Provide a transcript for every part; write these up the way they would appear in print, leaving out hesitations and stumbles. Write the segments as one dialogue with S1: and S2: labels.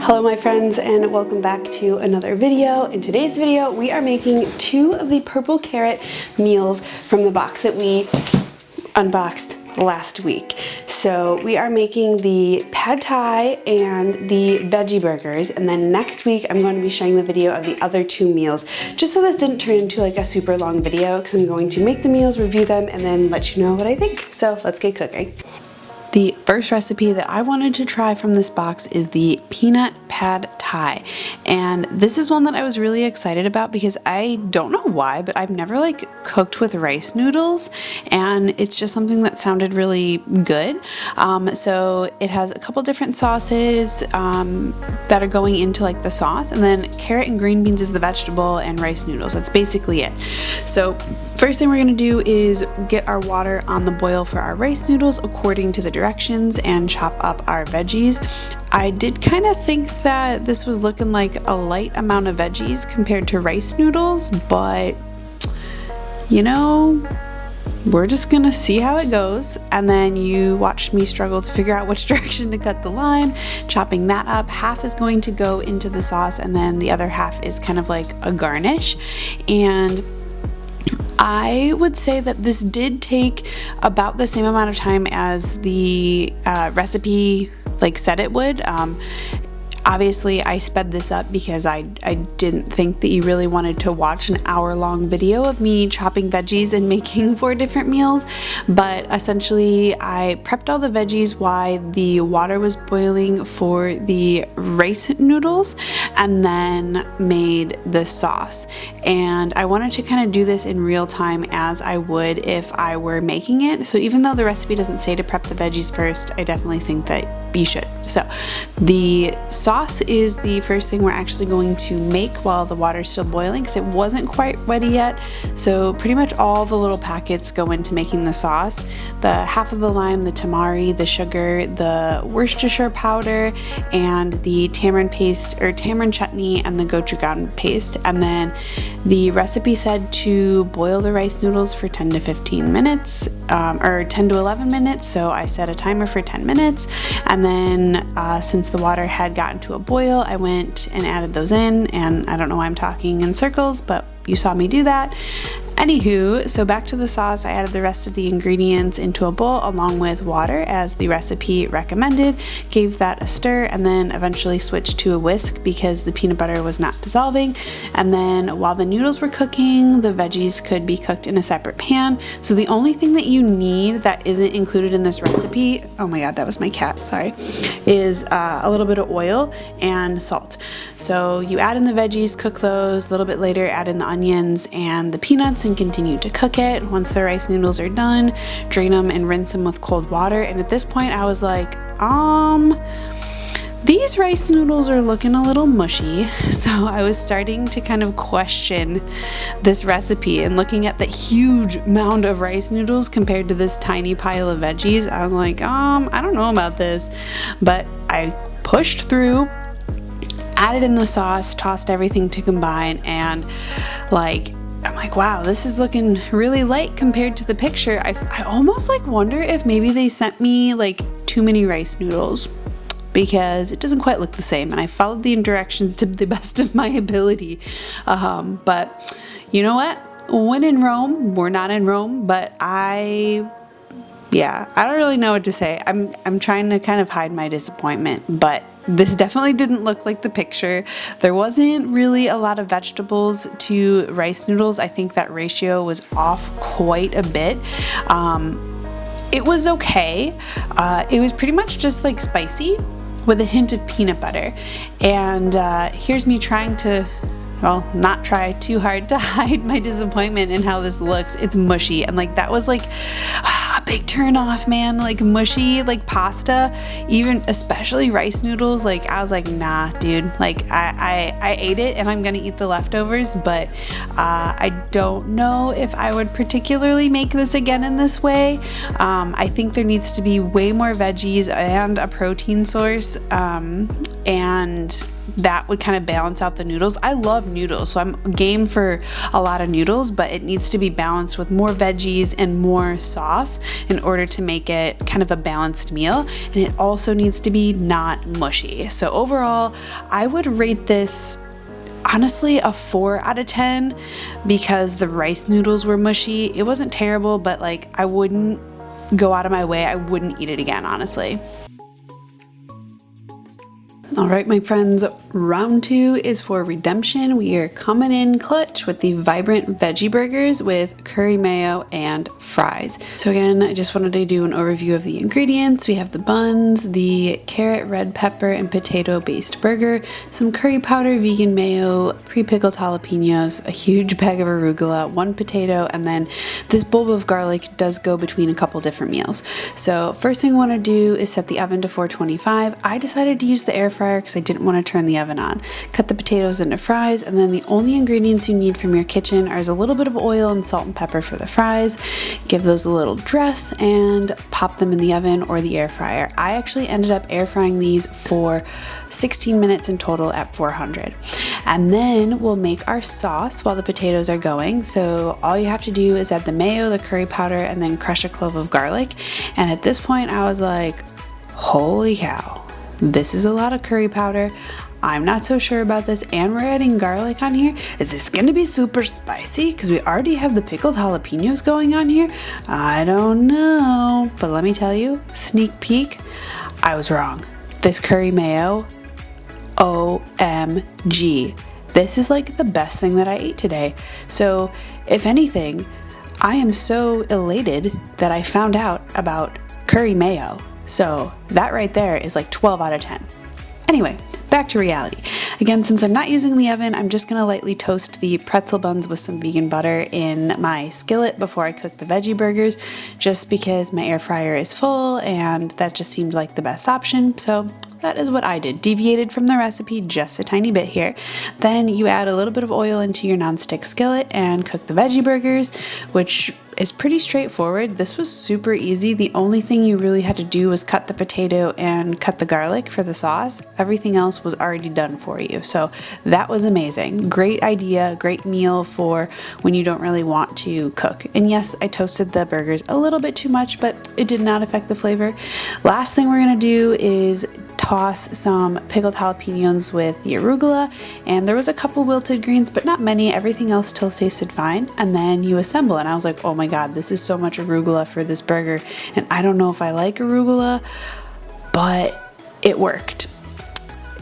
S1: Hello my friends, and welcome back to another video. In today's video we are making 2 of the purple carrot meals from the box that we unboxed last week. So we are making the pad thai and the veggie burgers, and then next week I'm going to be showing the video of the other 2 meals, just so this didn't turn into like a super long video, because I'm going to make the meals, review them, and then let you know what I think. So let's get cooking. The first recipe that I wanted to try from this box is the peanut pad thai, and this is one that I was really excited about because I don't know why, but I've never like cooked with rice noodles, and it's just something that sounded really good. So it has a couple different sauces that are going into like the sauce, and then carrot and green beans is the vegetable, and rice noodles. That's basically it. So first thing we're gonna do is get our water on the boil for our rice noodles according to the directions, and chop up our veggies. I did kind of think that this was looking like a light amount of veggies compared to rice noodles, but you know, we're just gonna see how it goes. And then you watched me struggle to figure out which direction to cut the line, chopping that up. Half is going to go into the sauce, and then the other half is kind of like a garnish. And I would say that this did take about the same amount of time as the recipe like said it would. Obviously I sped this up because I didn't think that you really wanted to watch an hour-long video of me chopping veggies and making 4 different meals, but essentially I prepped all the veggies while the water was boiling for the rice noodles, and then made the sauce. And I wanted to kind of do this in real time as I would if I were making it. So even though the recipe doesn't say to prep the veggies first, I definitely think that you should. So the sauce is the first thing we're actually going to make while the water is still boiling, because it wasn't quite ready yet. So pretty much all the little packets go into making the sauce. The half of the lime, the tamari, the sugar, the Worcestershire powder, and the tamarind paste or tamarind chutney, and the gochujang paste. And then the recipe said to boil the rice noodles for 10 to 15 minutes, or 10 to 11 minutes. So I set a timer for 10 minutes. And then since the water had gotten to a boil, I went and added those in, and I don't know why I'm talking in circles, but you saw me do that. Anywho, so back to the sauce, I added the rest of the ingredients into a bowl along with water as the recipe recommended, gave that a stir, and then eventually switched to a whisk because the peanut butter was not dissolving. And then while the noodles were cooking, the veggies could be cooked in a separate pan. So the only thing that you need that isn't included in this recipe, oh my god, that was my cat, sorry, is a little bit of oil and salt. So you add in the veggies, cook those, a little bit later add in the onions and the peanuts, and continue to cook it. Once the rice noodles are done, drain them and rinse them with cold water. And at this point I was like, these rice noodles are looking a little mushy. So I was starting to kind of question this recipe, and looking at the huge mound of rice noodles compared to this tiny pile of veggies, I was like, I don't know about this. But I pushed through, added in the sauce, tossed everything to combine, and I'm like, wow, this is looking really light compared to the picture. I almost like wonder if maybe they sent me like too many rice noodles, because it doesn't quite look the same, and I followed the directions to the best of my ability. But you know what? When in Rome, we're not in Rome, but I don't really know what to say. I'm trying to kind of hide my disappointment, but this definitely didn't look like the picture. There wasn't really a lot of vegetables to rice noodles. I think that ratio was off quite a bit. It was okay. It was pretty much just like spicy with a hint of peanut butter. And here's me trying to, well, not try too hard to hide my disappointment in how this looks. It's mushy, and like that was like a big turn off, man. Like mushy, like pasta, even especially rice noodles, like I was like, nah dude, like I ate it and I'm gonna eat the leftovers, but I don't know if I would particularly make this again in this way. I think there needs to be way more veggies and a protein source, and that would kind of balance out the noodles. I love noodles, so I'm game for a lot of noodles, but it needs to be balanced with more veggies and more sauce in order to make it kind of a balanced meal. And it also needs to be not mushy. So overall, I would rate this honestly a 4 out of 10 because the rice noodles were mushy. It wasn't terrible, but like I wouldn't go out of my way. I wouldn't eat it again, honestly. All right, my friends, round 2 is for redemption. We are coming in clutch with the vibrant veggie burgers with curry mayo and fries. So again, I just wanted to do an overview of the ingredients. We have the buns, the carrot, red pepper, and potato based burger, some curry powder, vegan mayo, pre-pickled jalapenos, a huge bag of arugula, 1 potato, and then this bulb of garlic does go between a couple different meals. So first thing I want to do is set the oven to 425. I decided to use the air fryer because I didn't want to turn the oven on. Cut the potatoes into fries, and then the only ingredients you need from your kitchen are a little bit of oil and salt and pepper for the fries. Give those a little dress and pop them in the oven or the air fryer. I actually ended up air frying these for 16 minutes in total at 400. And then we'll make our sauce while the potatoes are going. So all you have to do is add the mayo, the curry powder, and then crush a clove of garlic. And at this point I was like, holy cow. This is a lot of curry powder. I'm not so sure about this, and we're adding garlic on here. Is this gonna be super spicy? Because we already have the pickled jalapenos going on here. I don't know, but let me tell you, sneak peek, I was wrong. This curry mayo, OMG. This is like the best thing that I ate today. So if anything, I am so elated that I found out about curry mayo. So that right there is like 12 out of 10. Anyway, back to reality. Again, since I'm not using the oven, I'm just gonna lightly toast the pretzel buns with some vegan butter in my skillet before I cook the veggie burgers, just because my air fryer is full and that just seemed like the best option. So that is what I did. Deviated from the recipe just a tiny bit here. Then you add a little bit of oil into your nonstick skillet and cook the veggie burgers, which is pretty straightforward. This was super easy. The only thing you really had to do was cut the potato and cut the garlic for the sauce. Everything else was already done for you. So that was amazing. Great idea, great meal for when you don't really want to cook. And yes, I toasted the burgers a little bit too much, but it did not affect the flavor. Last thing we're gonna do is toss some pickled jalapenos with the arugula, and there was a couple wilted greens, but not many. Everything else still tasted fine. And then you assemble, and I was like, oh my god, this is so much arugula for this burger, and I don't know if I like arugula, but it worked.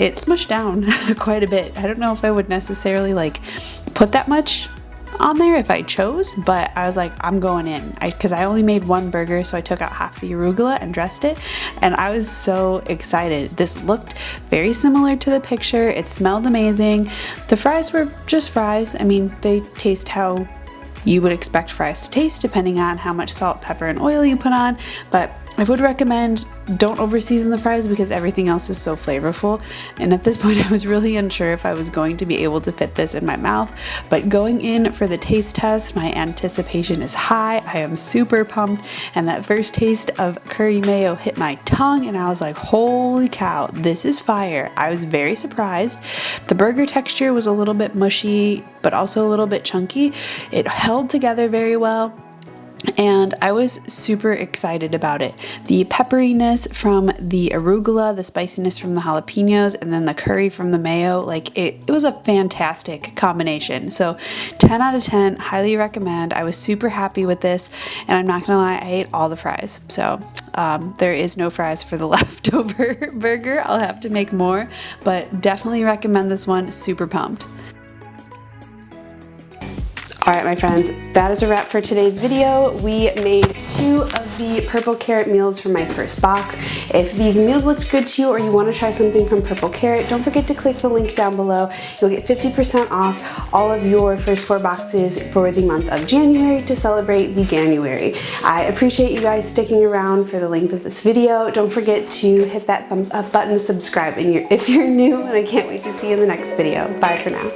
S1: It smushed down quite a bit. I don't know if I would necessarily like put that much on there if I chose, but I was like, I'm going in, because I only made 1 burger, so I took out half the arugula and dressed it, and I was so excited. This looked very similar to the picture. It smelled amazing. The fries were just fries. I mean, they taste how you would expect fries to taste, depending on how much salt, pepper, and oil you put on, but I would recommend don't over season the fries because everything else is so flavorful. And at this point I was really unsure if I was going to be able to fit this in my mouth, but going in for the taste test, my anticipation is high. I am super pumped, and that first taste of curry mayo hit my tongue and I was like, holy cow, this is fire. I was very surprised. The burger texture was a little bit mushy, but also a little bit chunky. It held together very well, and I was super excited about it. The pepperiness from the arugula, the spiciness from the jalapenos, and then the curry from the mayo, like it was a fantastic combination. So 10 out of 10, highly recommend. I was super happy with this, and I'm not gonna lie, I ate all the fries. So there is no fries for the leftover burger. I'll have to make more, but definitely recommend this one. Super pumped. Alright my friends, that is a wrap for today's video. We made 2 of the purple carrot meals from my first box. If these meals looked good to you or you want to try something from Purple Carrot, don't forget to click the link down below. You'll get 50% off all of your first 4 boxes for the month of January to celebrate Veganuary. I appreciate you guys sticking around for the length of this video. Don't forget to hit that thumbs up button, subscribe if you're new, and I can't wait to see you in the next video. Bye for now.